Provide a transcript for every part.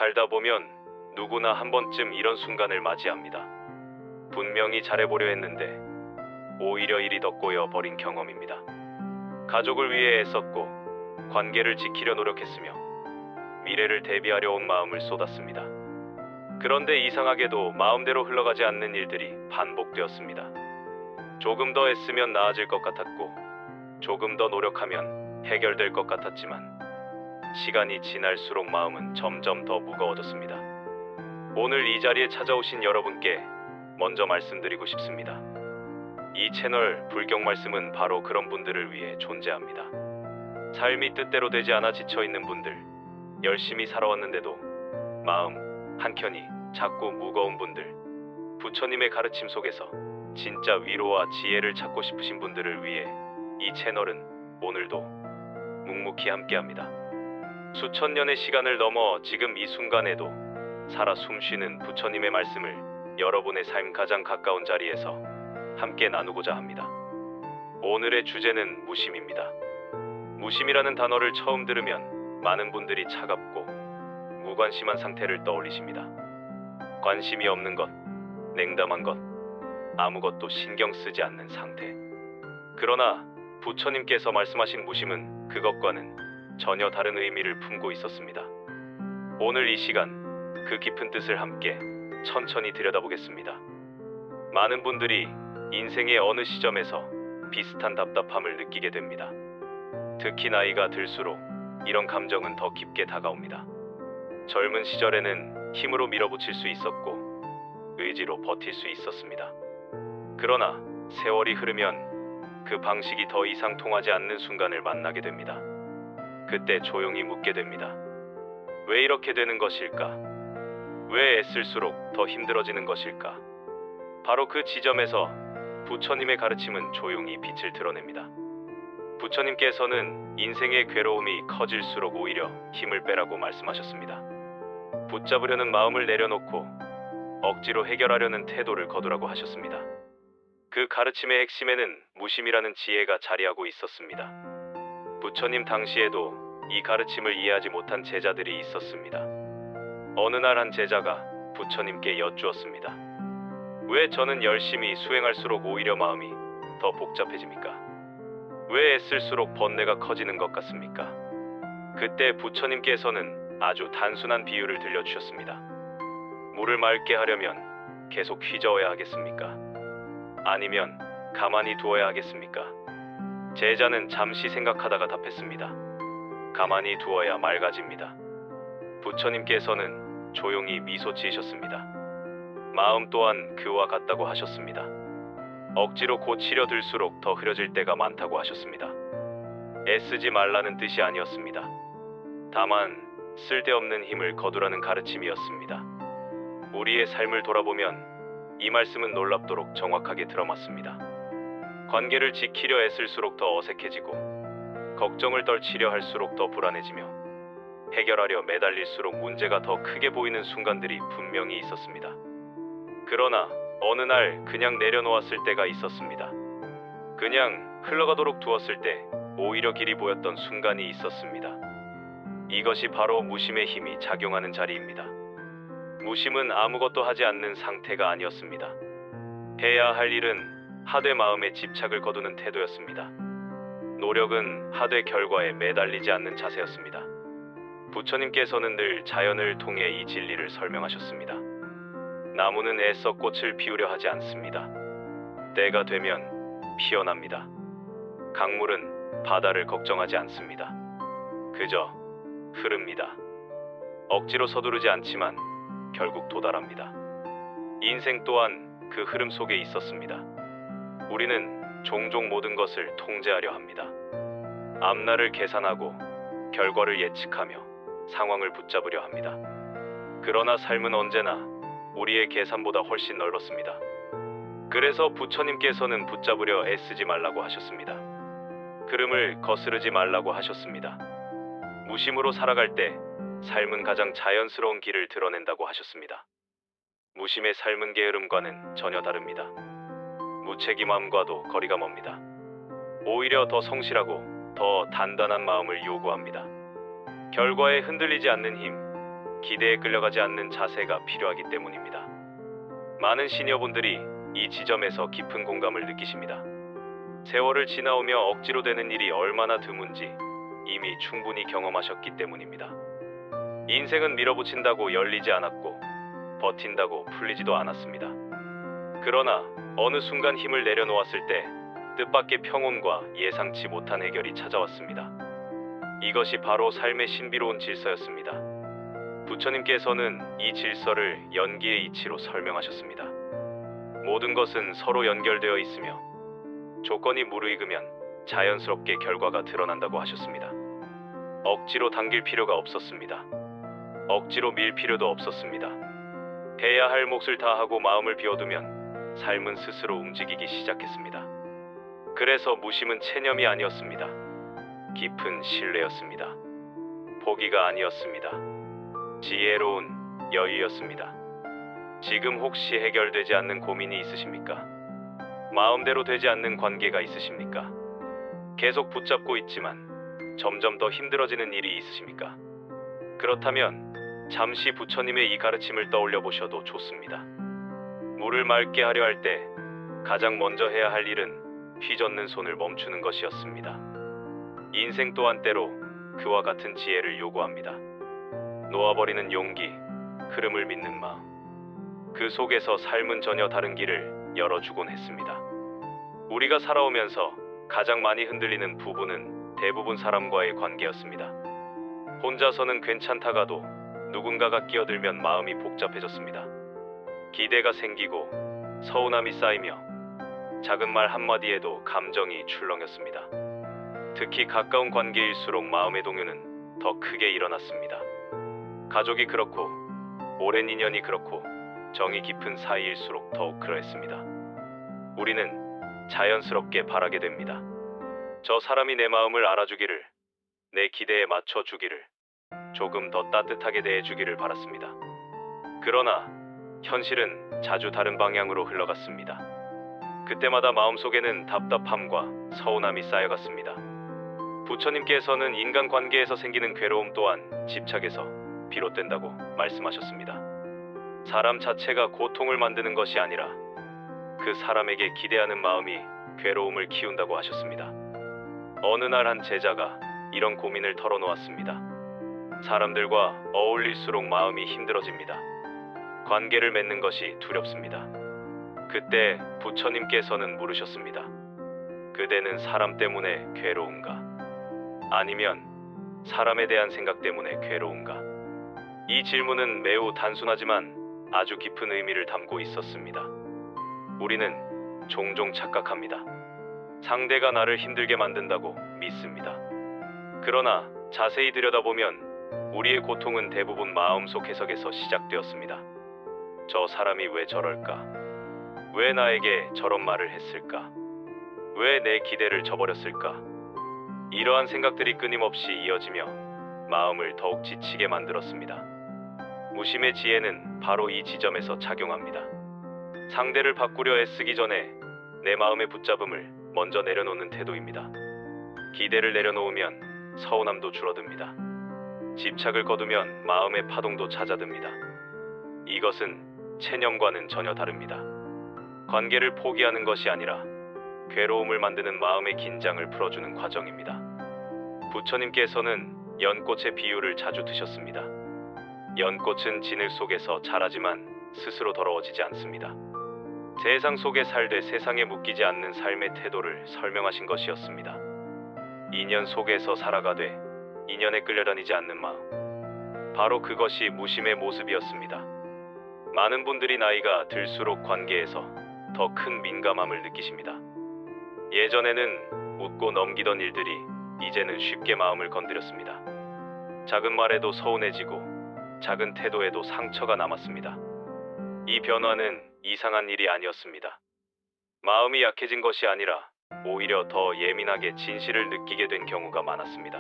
살다 보면 누구나 한 번쯤 이런 순간을 맞이합니다. 분명히 잘해보려 했는데 오히려 일이 더 꼬여버린 경험입니다. 가족을 위해 애썼고 관계를 지키려 노력했으며 미래를 대비하려 온 마음을 쏟았습니다. 그런데 이상하게도 마음대로 흘러가지 않는 일들이 반복되었습니다. 조금 더 애쓰면 나아질 것 같았고 조금 더 노력하면 해결될 것 같았지만 시간이 지날수록 마음은 점점 더 무거워졌습니다. 오늘 이 자리에 찾아오신 여러분께 먼저 말씀드리고 싶습니다. 이 채널 불경 말씀은 바로 그런 분들을 위해 존재합니다. 삶이 뜻대로 되지 않아 지쳐있는 분들, 열심히 살아왔는데도 마음 한켠이 자꾸 무거운 분들, 부처님의 가르침 속에서 진짜 위로와 지혜를 찾고 싶으신 분들을 위해 이 채널은 오늘도 묵묵히 함께합니다. 수천 년의 시간을 넘어 지금 이 순간에도 살아 숨쉬는 부처님의 말씀을 여러분의 삶 가장 가까운 자리에서 함께 나누고자 합니다. 오늘의 주제는 무심입니다. 무심이라는 단어를 처음 들으면 많은 분들이 차갑고 무관심한 상태를 떠올리십니다. 관심이 없는 것, 냉담한 것, 아무것도 신경 쓰지 않는 상태. 그러나 부처님께서 말씀하신 무심은 그것과는 전혀 다른 의미를 품고 있었습니다. 오늘 이 시간 그 깊은 뜻을 함께 천천히 들여다보겠습니다. 많은 분들이 인생의 어느 시점에서 비슷한 답답함을 느끼게 됩니다. 특히 나이가 들수록 이런 감정은 더 깊게 다가옵니다. 젊은 시절에는 힘으로 밀어붙일 수 있었고 의지로 버틸 수 있었습니다. 그러나 세월이 흐르면 그 방식이 더 이상 통하지 않는 순간을 만나게 됩니다. 그때 조용히 묻게 됩니다. 왜 이렇게 되는 것일까? 왜 애쓸수록 더 힘들어지는 것일까? 바로 그 지점에서 부처님의 가르침은 조용히 빛을 드러냅니다. 부처님께서는 인생의 괴로움이 커질수록 오히려 힘을 빼라고 말씀하셨습니다. 붙잡으려는 마음을 내려놓고 억지로 해결하려는 태도를 거두라고 하셨습니다. 그 가르침의 핵심에는 무심이라는 지혜가 자리하고 있었습니다. 부처님 당시에도 이 가르침을 이해하지 못한 제자들이 있었습니다. 어느 날 한 제자가 부처님께 여쭈었습니다. 왜 저는 열심히 수행할수록 오히려 마음이 더 복잡해집니까? 왜 애쓸수록 번뇌가 커지는 것 같습니까? 그때 부처님께서는 아주 단순한 비유를 들려주셨습니다. 물을 맑게 하려면 계속 휘저어야 하겠습니까? 아니면 가만히 두어야 하겠습니까? 제자는 잠시 생각하다가 답했습니다. 가만히 두어야 맑아집니다. 부처님께서는 조용히 미소 지으셨습니다. 마음 또한 그와 같다고 하셨습니다. 억지로 고치려 들수록 더 흐려질 때가 많다고 하셨습니다. 애쓰지 말라는 뜻이 아니었습니다. 다만 쓸데없는 힘을 거두라는 가르침이었습니다. 우리의 삶을 돌아보면 이 말씀은 놀랍도록 정확하게 들어맞습니다. 관계를 지키려 애쓸수록 더 어색해지고 걱정을 떨치려 할수록 더 불안해지며 해결하려 매달릴수록 문제가 더 크게 보이는 순간들이 분명히 있었습니다. 그러나 어느 날 그냥 내려놓았을 때가 있었습니다. 그냥 흘러가도록 두었을 때 오히려 길이 보였던 순간이 있었습니다. 이것이 바로 무심의 힘이 작용하는 자리입니다. 무심은 아무것도 하지 않는 상태가 아니었습니다. 해야 할 일은 하되 마음에 집착을 거두는 태도였습니다. 노력은 하되 결과에 매달리지 않는 자세였습니다. 부처님께서는 늘 자연을 통해 이 진리를 설명하셨습니다. 나무는 애써 꽃을 피우려 하지 않습니다. 때가 되면 피어납니다. 강물은 바다를 걱정하지 않습니다. 그저 흐릅니다. 억지로 서두르지 않지만 결국 도달합니다. 인생 또한 그 흐름 속에 있었습니다. 우리는 종종 모든 것을 통제하려 합니다. 앞날을 계산하고 결과를 예측하며 상황을 붙잡으려 합니다. 그러나 삶은 언제나 우리의 계산보다 훨씬 넓었습니다. 그래서 부처님께서는 붙잡으려 애쓰지 말라고 하셨습니다. 흐름을 거스르지 말라고 하셨습니다. 무심으로 살아갈 때 삶은 가장 자연스러운 길을 드러낸다고 하셨습니다. 무심의 삶은 게으름과는 전혀 다릅니다. 무책임함과도 거리가 멉니다. 오히려 더 성실하고 더 단단한 마음을 요구합니다. 결과에 흔들리지 않는 힘, 기대에 끌려가지 않는 자세가 필요하기 때문입니다. 많은 시니어분들이 이 지점에서 깊은 공감을 느끼십니다. 세월을 지나오며 억지로 되는 일이 얼마나 드문지 이미 충분히 경험하셨기 때문입니다. 인생은 밀어붙인다고 열리지 않았고 버틴다고 풀리지도 않았습니다. 그러나 어느 순간 힘을 내려놓았을 때 뜻밖의 평온과 예상치 못한 해결이 찾아왔습니다. 이것이 바로 삶의 신비로운 질서였습니다. 부처님께서는 이 질서를 연기의 이치로 설명하셨습니다. 모든 것은 서로 연결되어 있으며 조건이 무르익으면 자연스럽게 결과가 드러난다고 하셨습니다. 억지로 당길 필요가 없었습니다. 억지로 밀 필요도 없었습니다. 해야 할 몫을 다하고 마음을 비워두면 삶은 스스로 움직이기 시작했습니다. 그래서 무심은 체념이 아니었습니다. 깊은 신뢰였습니다. 포기가 아니었습니다. 지혜로운 여유였습니다. 지금 혹시 해결되지 않는 고민이 있으십니까? 마음대로 되지 않는 관계가 있으십니까? 계속 붙잡고 있지만 점점 더 힘들어지는 일이 있으십니까? 그렇다면 잠시 부처님의 이 가르침을 떠올려 보셔도 좋습니다. 물을 맑게 하려 할 때 가장 먼저 해야 할 일은 휘젓는 손을 멈추는 것이었습니다. 인생 또한 때로 그와 같은 지혜를 요구합니다. 놓아버리는 용기, 흐름을 믿는 마음. 그 속에서 삶은 전혀 다른 길을 열어주곤 했습니다. 우리가 살아오면서 가장 많이 흔들리는 부분은 대부분 사람과의 관계였습니다. 혼자서는 괜찮다가도 누군가가 끼어들면 마음이 복잡해졌습니다. 기대가 생기고 서운함이 쌓이며 작은 말 한마디에도 감정이 출렁였습니다. 특히 가까운 관계일수록 마음의 동요는 더 크게 일어났습니다. 가족이 그렇고 오랜 인연이 그렇고 정이 깊은 사이일수록 더욱 그러했습니다. 우리는 자연스럽게 바라게 됩니다. 저 사람이 내 마음을 알아주기를, 내 기대에 맞춰주기를, 조금 더 따뜻하게 대해주기를 바랐습니다. 그러나 현실은 자주 다른 방향으로 흘러갔습니다. 그때마다 마음속에는 답답함과 서운함이 쌓여갔습니다. 부처님께서는 인간관계에서 생기는 괴로움 또한 집착에서 비롯된다고 말씀하셨습니다. 사람 자체가 고통을 만드는 것이 아니라 그 사람에게 기대하는 마음이 괴로움을 키운다고 하셨습니다. 어느 날 한 제자가 이런 고민을 털어놓았습니다. 사람들과 어울릴수록 마음이 힘들어집니다. 관계를 맺는 것이 두렵습니다. 그때 부처님께서는 물으셨습니다. 그대는 사람 때문에 괴로운가? 아니면 사람에 대한 생각 때문에 괴로운가? 이 질문은 매우 단순하지만 아주 깊은 의미를 담고 있었습니다. 우리는 종종 착각합니다. 상대가 나를 힘들게 만든다고 믿습니다. 그러나 자세히 들여다보면 우리의 고통은 대부분 마음속 해석에서 시작되었습니다. 저 사람이 왜 저럴까? 왜 나에게 저런 말을 했을까? 왜 내 기대를 저버렸을까? 이러한 생각들이 끊임없이 이어지며 마음을 더욱 지치게 만들었습니다. 무심의 지혜는 바로 이 지점에서 작용합니다. 상대를 바꾸려 애쓰기 전에 내 마음의 붙잡음을 먼저 내려놓는 태도입니다. 기대를 내려놓으면 서운함도 줄어듭니다. 집착을 거두면 마음의 파동도 잦아듭니다. 이것은 체념과는 전혀 다릅니다. 관계를 포기하는 것이 아니라 괴로움을 만드는 마음의 긴장을 풀어주는 과정입니다. 부처님께서는 연꽃의 비유를 자주 드셨습니다. 연꽃은 진흙 속에서 자라지만 스스로 더러워지지 않습니다. 세상 속에 살되 세상에 묶이지 않는 삶의 태도를 설명하신 것이었습니다. 인연 속에서 살아가되 인연에 끌려다니지 않는 마음. 바로 그것이 무심의 모습이었습니다. 많은 분들이 나이가 들수록 관계에서 더 큰 민감함을 느끼십니다. 예전에는 웃고 넘기던 일들이 이제는 쉽게 마음을 건드렸습니다. 작은 말에도 서운해지고 작은 태도에도 상처가 남았습니다. 이 변화는 이상한 일이 아니었습니다. 마음이 약해진 것이 아니라 오히려 더 예민하게 진실을 느끼게 된 경우가 많았습니다.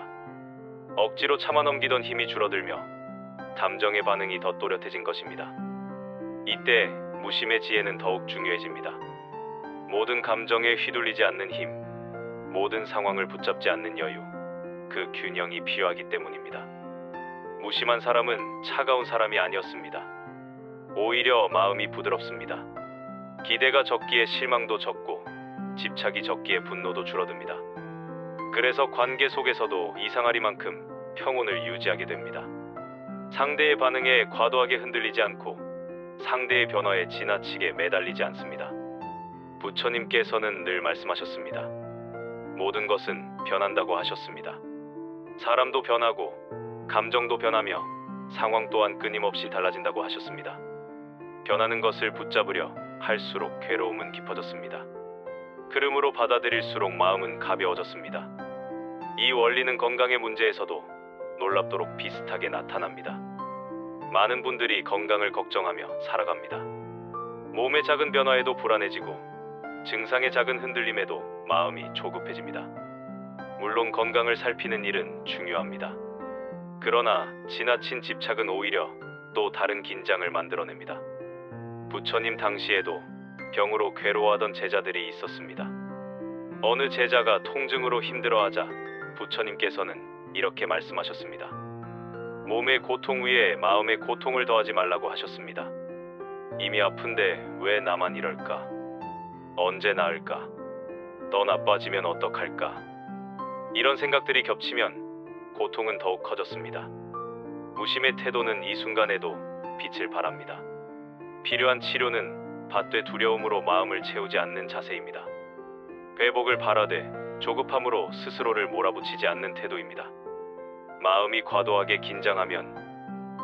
억지로 참아 넘기던 힘이 줄어들며 감정의 반응이 더 또렷해진 것입니다. 이때 무심의 지혜는 더욱 중요해집니다. 모든 감정에 휘둘리지 않는 힘, 모든 상황을 붙잡지 않는 여유, 그 균형이 필요하기 때문입니다. 무심한 사람은 차가운 사람이 아니었습니다. 오히려 마음이 부드럽습니다. 기대가 적기에 실망도 적고 집착이 적기에 분노도 줄어듭니다. 그래서 관계 속에서도 이상하리만큼 평온을 유지하게 됩니다. 상대의 반응에 과도하게 흔들리지 않고 상대의 변화에 지나치게 매달리지 않습니다. 부처님께서는 늘 말씀하셨습니다. 모든 것은 변한다고 하셨습니다. 사람도 변하고 감정도 변하며 상황 또한 끊임없이 달라진다고 하셨습니다. 변하는 것을 붙잡으려 할수록 괴로움은 깊어졌습니다. 흐름으로 받아들일수록 마음은 가벼워졌습니다. 이 원리는 건강의 문제에서도 놀랍도록 비슷하게 나타납니다. 많은 분들이 건강을 걱정하며 살아갑니다. 몸의 작은 변화에도 불안해지고 증상의 작은 흔들림에도 마음이 조급해집니다. 물론 건강을 살피는 일은 중요합니다. 그러나 지나친 집착은 오히려 또 다른 긴장을 만들어냅니다. 부처님 당시에도 병으로 괴로워하던 제자들이 있었습니다. 어느 제자가 통증으로 힘들어하자 부처님께서는 이렇게 말씀하셨습니다. 몸의 고통 위에 마음의 고통을 더하지 말라고 하셨습니다. 이미 아픈데 왜 나만 이럴까? 언제 나을까? 더 나빠지면 어떡할까? 이런 생각들이 겹치면 고통은 더욱 커졌습니다. 무심의 태도는 이 순간에도 빛을 발합니다. 필요한 치료는 받되 두려움으로 마음을 채우지 않는 자세입니다. 회복을 바라되 조급함으로 스스로를 몰아붙이지 않는 태도입니다. 마음이 과도하게 긴장하면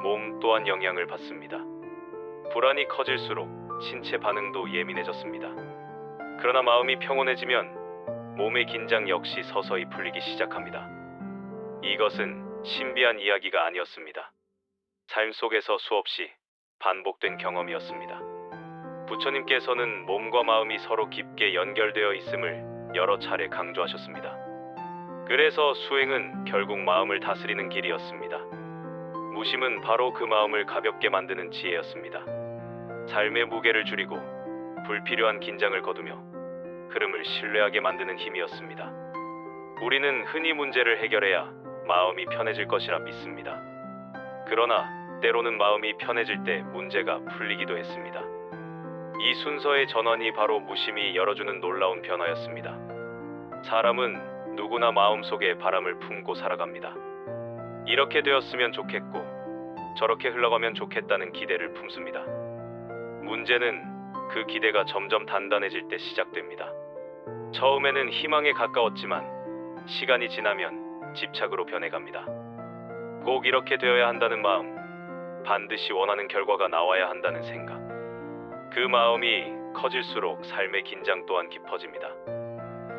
몸 또한 영향을 받습니다. 불안이 커질수록 신체 반응도 예민해졌습니다. 그러나 마음이 평온해지면 몸의 긴장 역시 서서히 풀리기 시작합니다. 이것은 신비한 이야기가 아니었습니다. 삶 속에서 수없이 반복된 경험이었습니다. 부처님께서는 몸과 마음이 서로 깊게 연결되어 있음을 여러 차례 강조하셨습니다. 그래서 수행은 결국 마음을 다스리는 길이었습니다. 무심은 바로 그 마음을 가볍게 만드는 지혜였습니다. 삶의 무게를 줄이고 불필요한 긴장을 거두며 흐름을 신뢰하게 만드는 힘이었습니다. 우리는 흔히 문제를 해결해야 마음이 편해질 것이라 믿습니다. 그러나 때로는 마음이 편해질 때 문제가 풀리기도 했습니다. 이 순서의 전환이 바로 무심이 열어주는 놀라운 변화였습니다. 사람은 누구나 마음속에 바람을 품고 살아갑니다. 이렇게 되었으면 좋겠고 저렇게 흘러가면 좋겠다는 기대를 품습니다. 문제는 그 기대가 점점 단단해질 때 시작됩니다. 처음에는 희망에 가까웠지만 시간이 지나면 집착으로 변해갑니다. 꼭 이렇게 되어야 한다는 마음, 반드시 원하는 결과가 나와야 한다는 생각. 그 마음이 커질수록 삶의 긴장 또한 깊어집니다.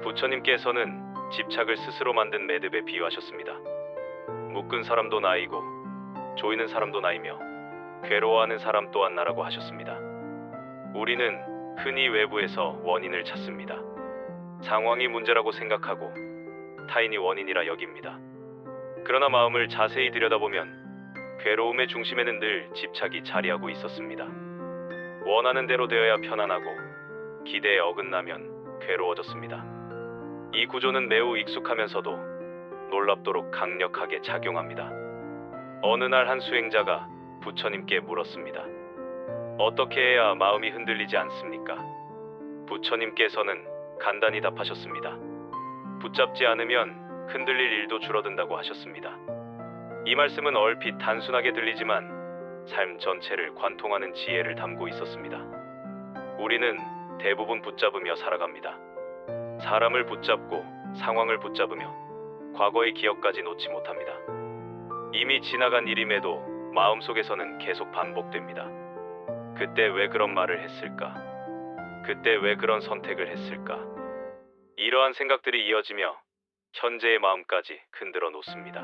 부처님께서는 집착을 스스로 만든 매듭에 비유하셨습니다. 묶은 사람도 나이고 조이는 사람도 나이며 괴로워하는 사람 또한 나라고 하셨습니다. 우리는 흔히 외부에서 원인을 찾습니다. 상황이 문제라고 생각하고 타인이 원인이라 여깁니다. 그러나 마음을 자세히 들여다보면 괴로움의 중심에는 늘 집착이 자리하고 있었습니다. 원하는 대로 되어야 편안하고 기대에 어긋나면 괴로워졌습니다. 이 구조는 매우 익숙하면서도 놀랍도록 강력하게 작용합니다. 어느 날 한 수행자가 부처님께 물었습니다. 어떻게 해야 마음이 흔들리지 않습니까? 부처님께서는 간단히 답하셨습니다. 붙잡지 않으면 흔들릴 일도 줄어든다고 하셨습니다. 이 말씀은 얼핏 단순하게 들리지만 삶 전체를 관통하는 지혜를 담고 있었습니다. 우리는 대부분 붙잡으며 살아갑니다. 사람을 붙잡고 상황을 붙잡으며 과거의 기억까지 놓지 못합니다. 이미 지나간 일임에도 마음속에서는 계속 반복됩니다. 그때 왜 그런 말을 했을까? 그때 왜 그런 선택을 했을까? 이러한 생각들이 이어지며 현재의 마음까지 흔들어 놓습니다.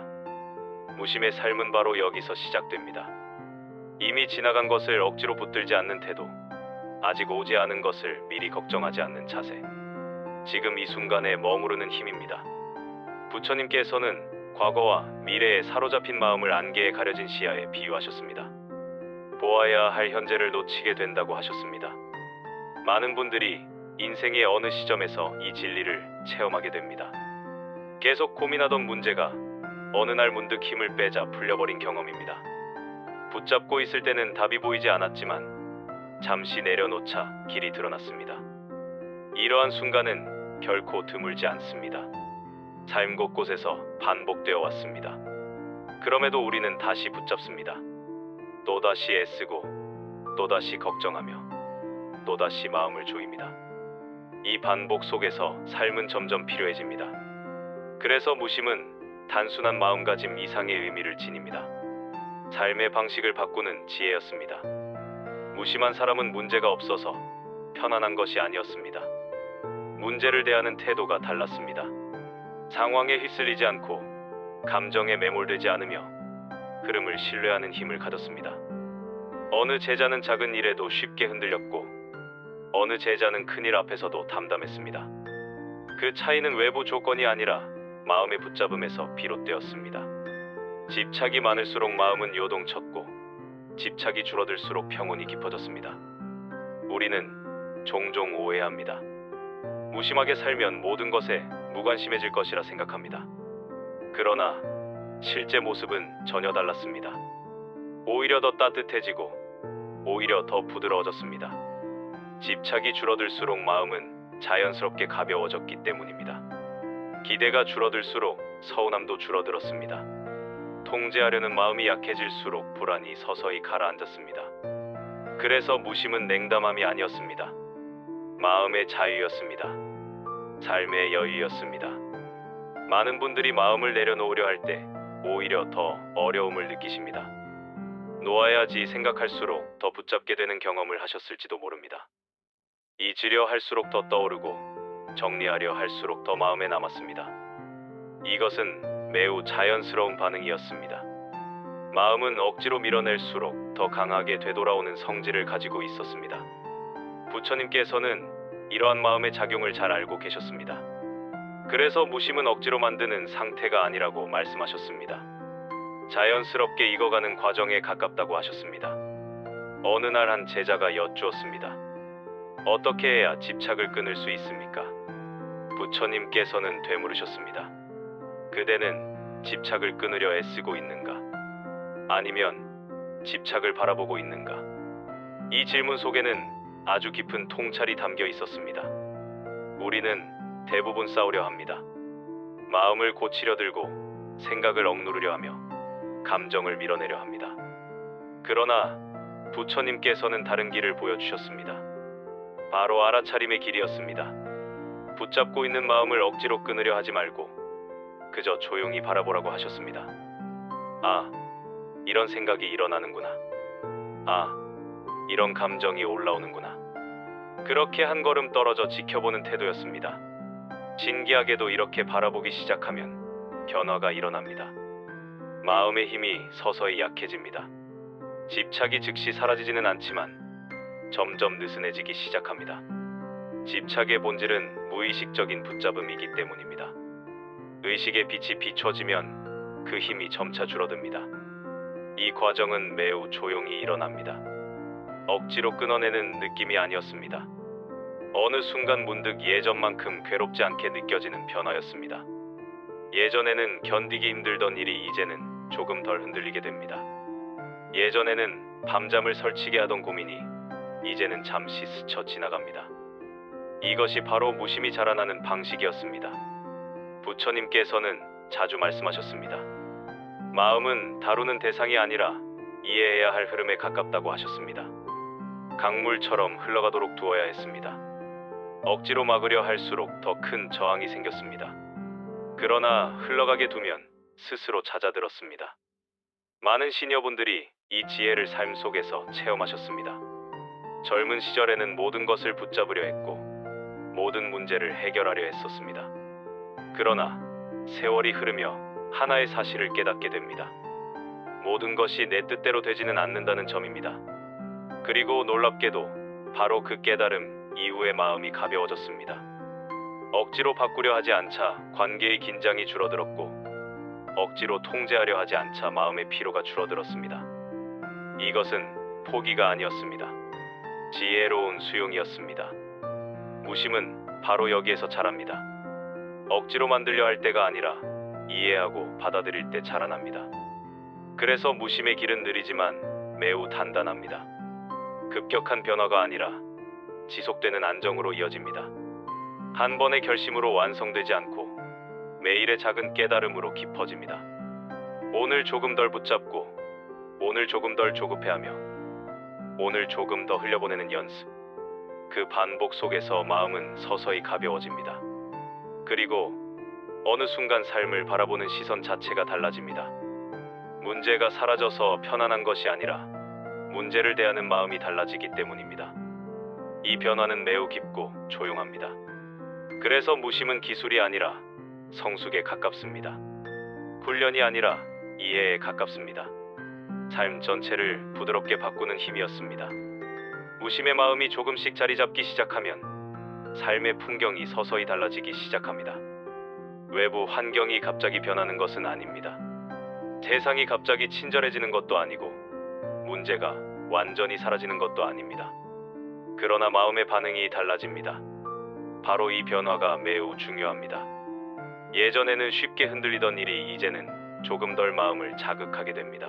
무심의 삶은 바로 여기서 시작됩니다. 이미 지나간 것을 억지로 붙들지 않는 태도, 아직 오지 않은 것을 미리 걱정하지 않는 자세, 지금 이 순간에 머무르는 힘입니다. 부처님께서는 과거와 미래에 사로잡힌 마음을 안개에 가려진 시야에 비유하셨습니다. 보아야 할 현재를 놓치게 된다고 하셨습니다. 많은 분들이 인생의 어느 시점에서 이 진리를 체험하게 됩니다. 계속 고민하던 문제가 어느 날 문득 힘을 빼자 풀려버린 경험입니다. 붙잡고 있을 때는 답이 보이지 않았지만 잠시 내려놓자 길이 드러났습니다. 이러한 순간은 결코 드물지 않습니다. 삶 곳곳에서 반복되어 왔습니다. 그럼에도 우리는 다시 붙잡습니다. 또다시 애쓰고 또다시 걱정하며 또다시 마음을 조입니다. 이 반복 속에서 삶은 점점 필요해집니다. 그래서 무심은 단순한 마음가짐 이상의 의미를 지닙니다. 삶의 방식을 바꾸는 지혜였습니다. 무심한 사람은 문제가 없어서 편안한 것이 아니었습니다. 문제를 대하는 태도가 달랐습니다. 상황에 휩쓸리지 않고 감정에 매몰되지 않으며 흐름을 신뢰하는 힘을 가졌습니다. 어느 제자는 작은 일에도 쉽게 흔들렸고 어느 제자는 큰일 앞에서도 담담했습니다. 그 차이는 외부 조건이 아니라 마음의 붙잡음에서 비롯되었습니다. 집착이 많을수록 마음은 요동쳤고 집착이 줄어들수록 평온이 깊어졌습니다. 우리는 종종 오해합니다. 무심하게 살면 모든 것에 무관심해질 것이라 생각합니다. 그러나 실제 모습은 전혀 달랐습니다. 오히려 더 따뜻해지고 오히려 더 부드러워졌습니다. 집착이 줄어들수록 마음은 자연스럽게 가벼워졌기 때문입니다. 기대가 줄어들수록 서운함도 줄어들었습니다. 통제하려는 마음이 약해질수록 불안이 서서히 가라앉았습니다. 그래서 무심은 냉담함이 아니었습니다. 마음의 자유였습니다. 삶의 여유였습니다. 많은 분들이 마음을 내려놓으려 할 때 오히려 더 어려움을 느끼십니다. 놓아야지 생각할수록 더 붙잡게 되는 경험을 하셨을지도 모릅니다. 잊으려 할수록 더 떠오르고 정리하려 할수록 더 마음에 남았습니다. 이것은 매우 자연스러운 반응이었습니다. 마음은 억지로 밀어낼수록 더 강하게 되돌아오는 성질을 가지고 있었습니다. 부처님께서는 이러한 마음의 작용을 잘 알고 계셨습니다. 그래서 무심은 억지로 만드는 상태가 아니라고 말씀하셨습니다. 자연스럽게 익어가는 과정에 가깝다고 하셨습니다. 어느 날 한 제자가 여쭈었습니다. 어떻게 해야 집착을 끊을 수 있습니까? 부처님께서는 되물으셨습니다. 그대는 집착을 끊으려 애쓰고 있는가? 아니면 집착을 바라보고 있는가? 이 질문 속에는 아주 깊은 통찰이 담겨 있었습니다. 우리는 대부분 싸우려 합니다. 마음을 고치려 들고 생각을 억누르려 하며 감정을 밀어내려 합니다. 그러나 부처님께서는 다른 길을 보여주셨습니다. 바로 알아차림의 길이었습니다. 붙잡고 있는 마음을 억지로 끊으려 하지 말고 그저 조용히 바라보라고 하셨습니다. 아, 이런 생각이 일어나는구나. 아, 이런 감정이 올라오는구나. 그렇게 한 걸음 떨어져 지켜보는 태도였습니다. 신기하게도 이렇게 바라보기 시작하면 변화가 일어납니다. 마음의 힘이 서서히 약해집니다. 집착이 즉시 사라지지는 않지만 점점 느슨해지기 시작합니다. 집착의 본질은 무의식적인 붙잡음이기 때문입니다. 의식의 빛이 비춰지면 그 힘이 점차 줄어듭니다. 이 과정은 매우 조용히 일어납니다. 억지로 끊어내는 느낌이 아니었습니다. 어느 순간 문득 예전만큼 괴롭지 않게 느껴지는 변화였습니다. 예전에는 견디기 힘들던 일이 이제는 조금 덜 흔들리게 됩니다. 예전에는 밤잠을 설치게 하던 고민이 이제는 잠시 스쳐 지나갑니다. 이것이 바로 무심히 자라나는 방식이었습니다. 부처님께서는 자주 말씀하셨습니다. 마음은 다루는 대상이 아니라 이해해야 할 흐름에 가깝다고 하셨습니다. 강물처럼 흘러가도록 두어야 했습니다. 억지로 막으려 할수록 더 큰 저항이 생겼습니다. 그러나 흘러가게 두면 스스로 잦아들었습니다. 많은 시니어분들이 이 지혜를 삶 속에서 체험하셨습니다. 젊은 시절에는 모든 것을 붙잡으려 했고 모든 문제를 해결하려 했었습니다. 그러나 세월이 흐르며 하나의 사실을 깨닫게 됩니다. 모든 것이 내 뜻대로 되지는 않는다는 점입니다. 그리고 놀랍게도 바로 그 깨달음 이후에 마음이 가벼워졌습니다. 억지로 바꾸려 하지 않자 관계의 긴장이 줄어들었고 억지로 통제하려 하지 않자 마음의 피로가 줄어들었습니다. 이것은 포기가 아니었습니다. 지혜로운 수용이었습니다. 무심은 바로 여기에서 자랍니다. 억지로 만들려 할 때가 아니라 이해하고 받아들일 때 자라납니다. 그래서 무심의 길은 느리지만 매우 단단합니다. 급격한 변화가 아니라 지속되는 안정으로 이어집니다. 한 번의 결심으로 완성되지 않고 매일의 작은 깨달음으로 깊어집니다. 오늘 조금 덜 붙잡고, 오늘 조금 덜 조급해하며, 오늘 조금 더 흘려보내는 연습. 그 반복 속에서 마음은 서서히 가벼워집니다. 그리고 어느 순간 삶을 바라보는 시선 자체가 달라집니다. 문제가 사라져서 편안한 것이 아니라 문제를 대하는 마음이 달라지기 때문입니다. 이 변화는 매우 깊고 조용합니다. 그래서 무심은 기술이 아니라 성숙에 가깝습니다. 훈련이 아니라 이해에 가깝습니다. 삶 전체를 부드럽게 바꾸는 힘이었습니다. 무심의 마음이 조금씩 자리 잡기 시작하면 삶의 풍경이 서서히 달라지기 시작합니다. 외부 환경이 갑자기 변하는 것은 아닙니다. 세상이 갑자기 친절해지는 것도 아니고 문제가 완전히 사라지는 것도 아닙니다. 그러나 마음의 반응이 달라집니다. 바로 이 변화가 매우 중요합니다. 예전에는 쉽게 흔들리던 일이 이제는 조금 덜 마음을 자극하게 됩니다.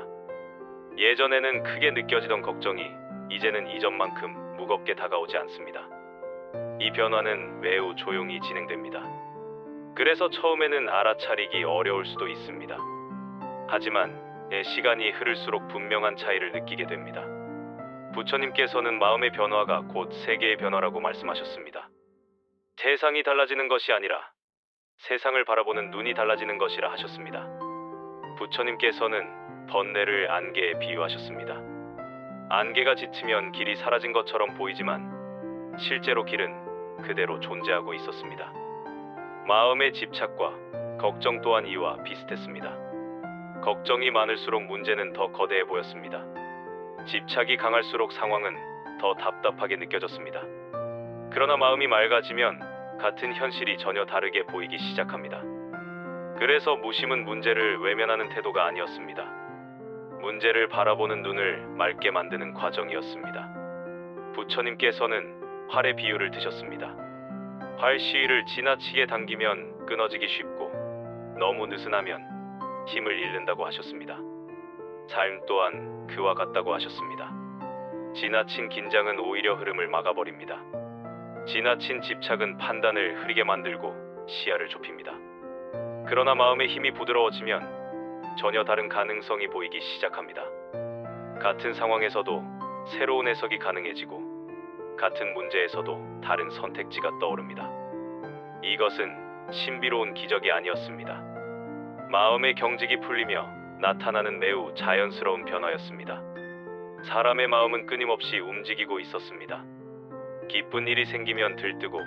예전에는 크게 느껴지던 걱정이 이제는 이전만큼 무겁게 다가오지 않습니다. 이 변화는 매우 조용히 진행됩니다. 그래서 처음에는 알아차리기 어려울 수도 있습니다. 하지만 시간이 흐를수록 분명한 차이를 느끼게 됩니다. 부처님께서는 마음의 변화가 곧 세계의 변화라고 말씀하셨습니다. 세상이 달라지는 것이 아니라 세상을 바라보는 눈이 달라지는 것이라 하셨습니다. 부처님께서는 번뇌를 안개에 비유하셨습니다. 안개가 짙으면 길이 사라진 것처럼 보이지만 실제로 길은 그대로 존재하고 있었습니다. 마음의 집착과 걱정 또한 이와 비슷했습니다. 걱정이 많을수록 문제는 더 거대해 보였습니다. 집착이 강할수록 상황은 더 답답하게 느껴졌습니다. 그러나 마음이 맑아지면 같은 현실이 전혀 다르게 보이기 시작합니다. 그래서 무심은 문제를 외면하는 태도가 아니었습니다. 문제를 바라보는 눈을 맑게 만드는 과정이었습니다. 부처님께서는 활의 비유를 드셨습니다. 활 시위를 지나치게 당기면 끊어지기 쉽고 너무 느슨하면 힘을 잃는다고 하셨습니다. 삶 또한 그와 같다고 하셨습니다. 지나친 긴장은 오히려 흐름을 막아버립니다. 지나친 집착은 판단을 흐리게 만들고 시야를 좁힙니다. 그러나 마음의 힘이 부드러워지면 전혀 다른 가능성이 보이기 시작합니다. 같은 상황에서도 새로운 해석이 가능해지고 같은 문제에서도 다른 선택지가 떠오릅니다. 이것은 신비로운 기적이 아니었습니다. 마음의 경직이 풀리며 나타나는 매우 자연스러운 변화였습니다. 사람의 마음은 끊임없이 움직이고 있었습니다. 기쁜 일이 생기면 들뜨고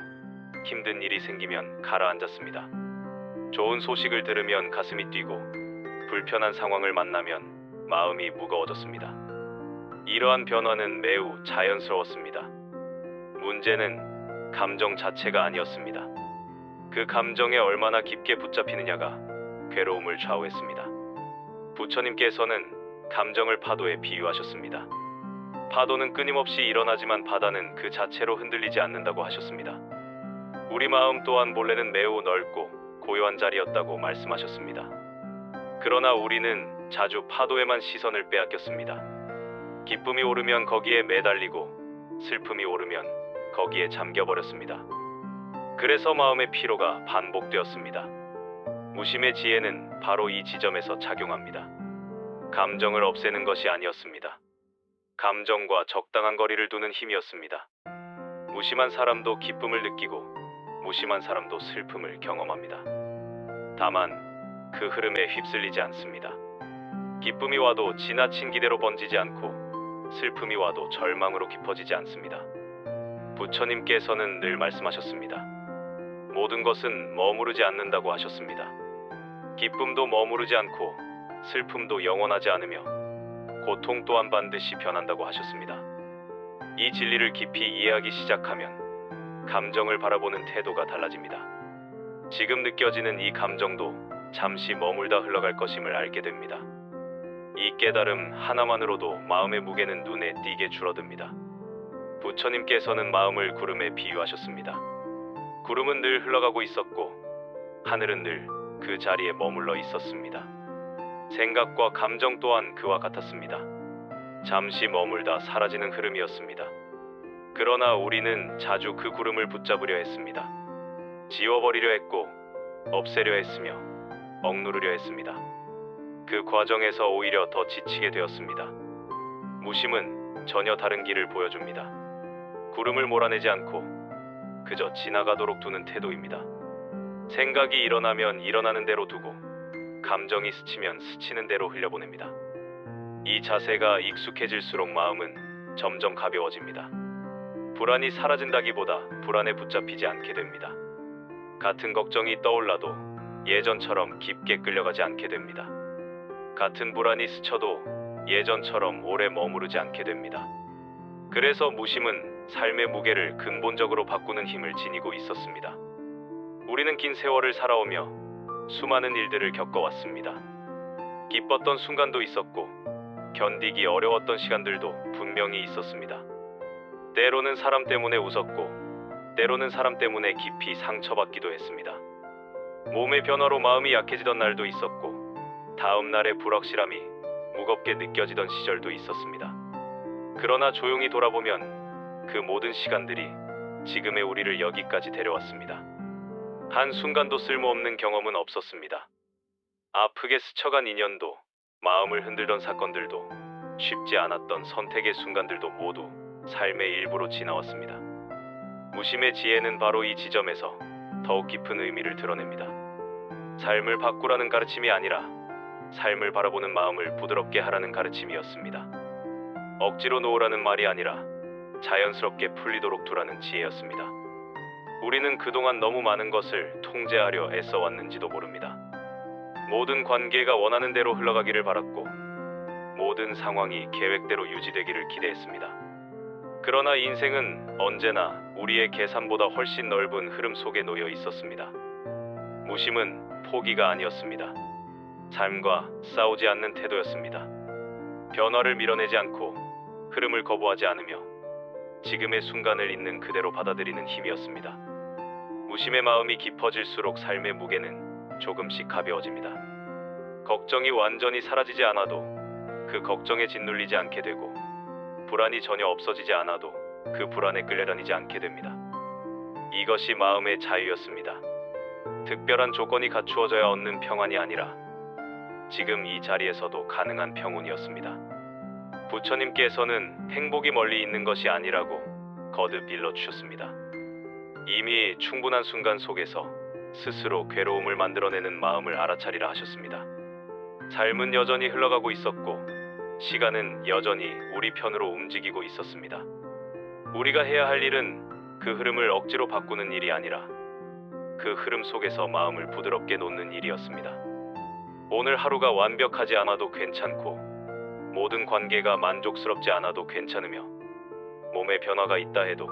힘든 일이 생기면 가라앉았습니다. 좋은 소식을 들으면 가슴이 뛰고 불편한 상황을 만나면 마음이 무거워졌습니다. 이러한 변화는 매우 자연스러웠습니다. 문제는 감정 자체가 아니었습니다. 그 감정에 얼마나 깊게 붙잡히느냐가 괴로움을 좌우했습니다. 부처님께서는 감정을 파도에 비유하셨습니다. 파도는 끊임없이 일어나지만 바다는 그 자체로 흔들리지 않는다고 하셨습니다. 우리 마음 또한 본래는 매우 넓고 고요한 자리였다고 말씀하셨습니다. 그러나 우리는 자주 파도에만 시선을 빼앗겼습니다. 기쁨이 오르면 거기에 매달리고 슬픔이 오르면 거기에 잠겨버렸습니다. 그래서 마음의 피로가 반복되었습니다. 무심의 지혜는 바로 이 지점에서 작용합니다. 감정을 없애는 것이 아니었습니다. 감정과 적당한 거리를 두는 힘이었습니다. 무심한 사람도 기쁨을 느끼고 무심한 사람도 슬픔을 경험합니다. 다만 그 흐름에 휩쓸리지 않습니다. 기쁨이 와도 지나친 기대로 번지지 않고 슬픔이 와도 절망으로 깊어지지 않습니다. 부처님께서는 늘 말씀하셨습니다. 모든 것은 머무르지 않는다고 하셨습니다. 기쁨도 머무르지 않고 슬픔도 영원하지 않으며 고통 또한 반드시 변한다고 하셨습니다. 이 진리를 깊이 이해하기 시작하면 감정을 바라보는 태도가 달라집니다. 지금 느껴지는 이 감정도 잠시 머물다 흘러갈 것임을 알게 됩니다. 이 깨달음 하나만으로도 마음의 무게는 눈에 띄게 줄어듭니다. 부처님께서는 마음을 구름에 비유하셨습니다. 구름은 늘 흘러가고 있었고 하늘은 늘 그 자리에 머물러 있었습니다. 생각과 감정 또한 그와 같았습니다. 잠시 머물다 사라지는 흐름이었습니다. 그러나 우리는 자주 그 구름을 붙잡으려 했습니다. 지워버리려 했고 없애려 했으며 억누르려 했습니다. 그 과정에서 오히려 더 지치게 되었습니다. 무심은 전혀 다른 길을 보여줍니다. 구름을 몰아내지 않고 그저 지나가도록 두는 태도입니다. 생각이 일어나면 일어나는 대로 두고 감정이 스치면 스치는 대로 흘려보냅니다. 이 자세가 익숙해질수록 마음은 점점 가벼워집니다. 불안이 사라진다기보다 불안에 붙잡히지 않게 됩니다. 같은 걱정이 떠올라도 예전처럼 깊게 끌려가지 않게 됩니다. 같은 불안이 스쳐도 예전처럼 오래 머무르지 않게 됩니다. 그래서 무심은 삶의 무게를 근본적으로 바꾸는 힘을 지니고 있었습니다. 우리는 긴 세월을 살아오며 수많은 일들을 겪어왔습니다. 기뻤던 순간도 있었고 견디기 어려웠던 시간들도 분명히 있었습니다. 때로는 사람 때문에 웃었고 때로는 사람 때문에 깊이 상처받기도 했습니다. 몸의 변화로 마음이 약해지던 날도 있었고 다음 날의 불확실함이 무겁게 느껴지던 시절도 있었습니다. 그러나 조용히 돌아보면 그 모든 시간들이 지금의 우리를 여기까지 데려왔습니다. 한순간도 쓸모없는 경험은 없었습니다. 아프게 스쳐간 인연도 마음을 흔들던 사건들도 쉽지 않았던 선택의 순간들도 모두 삶의 일부로 지나왔습니다. 무심의 지혜는 바로 이 지점에서 더욱 깊은 의미를 드러냅니다. 삶을 바꾸라는 가르침이 아니라 삶을 바라보는 마음을 부드럽게 하라는 가르침이었습니다. 억지로 놓으라는 말이 아니라 자연스럽게 풀리도록 두라는 지혜였습니다. 우리는 그동안 너무 많은 것을 통제하려 애써왔는지도 모릅니다. 모든 관계가 원하는 대로 흘러가기를 바랐고 모든 상황이 계획대로 유지되기를 기대했습니다. 그러나 인생은 언제나 우리의 계산보다 훨씬 넓은 흐름 속에 놓여 있었습니다. 무심은 포기가 아니었습니다. 삶과 싸우지 않는 태도였습니다. 변화를 밀어내지 않고 흐름을 거부하지 않으며 지금의 순간을 있는 그대로 받아들이는 힘이었습니다. 무심의 마음이 깊어질수록 삶의 무게는 조금씩 가벼워집니다. 걱정이 완전히 사라지지 않아도 그 걱정에 짓눌리지 않게 되고 불안이 전혀 없어지지 않아도 그 불안에 끌려다니지 않게 됩니다. 이것이 마음의 자유였습니다. 특별한 조건이 갖추어져야 얻는 평안이 아니라 지금 이 자리에서도 가능한 평온이었습니다. 부처님께서는 행복이 멀리 있는 것이 아니라고 거듭 일러주셨습니다. 이미 충분한 순간 속에서 스스로 괴로움을 만들어내는 마음을 알아차리라 하셨습니다. 삶은 여전히 흘러가고 있었고 시간은 여전히 우리 편으로 움직이고 있었습니다. 우리가 해야 할 일은 그 흐름을 억지로 바꾸는 일이 아니라 그 흐름 속에서 마음을 부드럽게 놓는 일이었습니다. 오늘 하루가 완벽하지 않아도 괜찮고 모든 관계가 만족스럽지 않아도 괜찮으며 몸에 변화가 있다 해도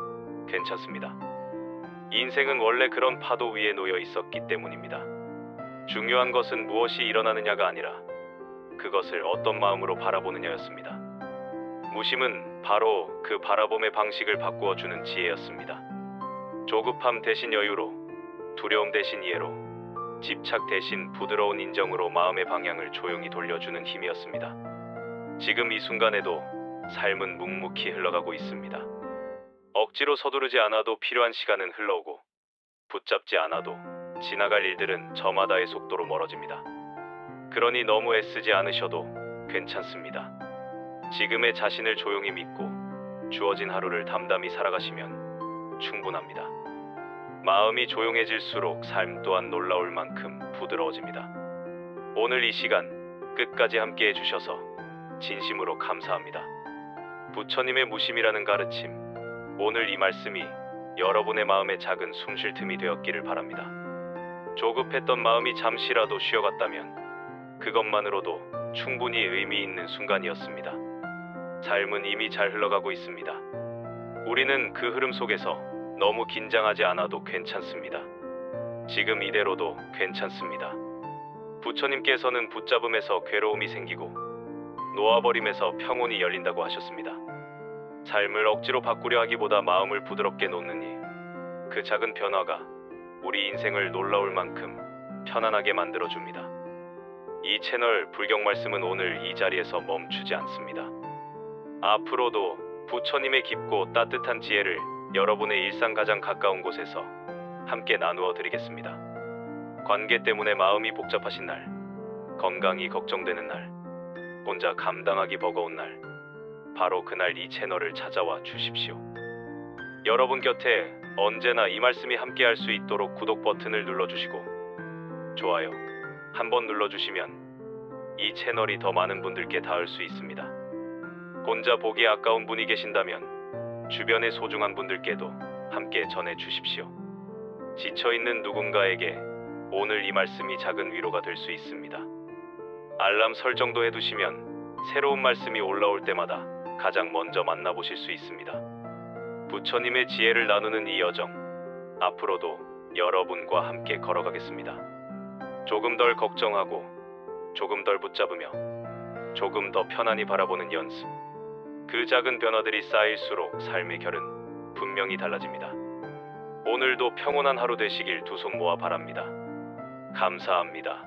괜찮습니다. 인생은 원래 그런 파도 위에 놓여 있었기 때문입니다. 중요한 것은 무엇이 일어나느냐가 아니라 그것을 어떤 마음으로 바라보느냐였습니다. 무심은 바로 그 바라봄의 방식을 바꾸어 주는 지혜였습니다. 조급함 대신 여유로, 두려움 대신 이해로, 집착 대신 부드러운 인정으로 마음의 방향을 조용히 돌려주는 힘이었습니다. 지금 이 순간에도 삶은 묵묵히 흘러가고 있습니다. 억지로 서두르지 않아도 필요한 시간은 흘러오고 붙잡지 않아도 지나갈 일들은 저마다의 속도로 멀어집니다. 그러니 너무 애쓰지 않으셔도 괜찮습니다. 지금의 자신을 조용히 믿고 주어진 하루를 담담히 살아가시면 충분합니다. 마음이 조용해질수록 삶 또한 놀라울 만큼 부드러워집니다. 오늘 이 시간 끝까지 함께 해주셔서 진심으로 감사합니다. 부처님의 무심이라는 가르침, 오늘 이 말씀이 여러분의 마음에 작은 숨쉴 틈이 되었기를 바랍니다. 조급했던 마음이 잠시라도 쉬어갔다면 그것만으로도 충분히 의미 있는 순간이었습니다. 삶은 이미 잘 흘러가고 있습니다. 우리는 그 흐름 속에서 너무 긴장하지 않아도 괜찮습니다. 지금 이대로도 괜찮습니다. 부처님께서는 붙잡음에서 괴로움이 생기고 놓아버림에서 평온이 열린다고 하셨습니다. 삶을 억지로 바꾸려 하기보다 마음을 부드럽게 놓느니 그 작은 변화가 우리 인생을 놀라울 만큼 편안하게 만들어줍니다. 이 채널 불경 말씀은 오늘 이 자리에서 멈추지 않습니다. 앞으로도 부처님의 깊고 따뜻한 지혜를 여러분의 일상 가장 가까운 곳에서 함께 나누어 드리겠습니다. 관계 때문에 마음이 복잡하신 날, 건강이 걱정되는 날, 혼자 감당하기 버거운 날, 바로 그날 이 채널을 찾아와 주십시오. 여러분 곁에 언제나 이 말씀이 함께할 수 있도록 구독 버튼을 눌러주시고 좋아요 한번 눌러주시면 이 채널이 더 많은 분들께 닿을 수 있습니다. 혼자 보기 아까운 분이 계신다면 주변의 소중한 분들께도 함께 전해주십시오. 지쳐있는 누군가에게 오늘 이 말씀이 작은 위로가 될 수 있습니다. 알람 설정도 해두시면 새로운 말씀이 올라올 때마다 가장 먼저 만나보실 수 있습니다. 부처님의 지혜를 나누는 이 여정, 앞으로도 여러분과 함께 걸어가겠습니다. 조금 덜 걱정하고, 조금 덜 붙잡으며, 조금 더 편안히 바라보는 연습. 그 작은 변화들이 쌓일수록 삶의 결은 분명히 달라집니다. 오늘도 평온한 하루 되시길 두 손 모아 바랍니다. 감사합니다.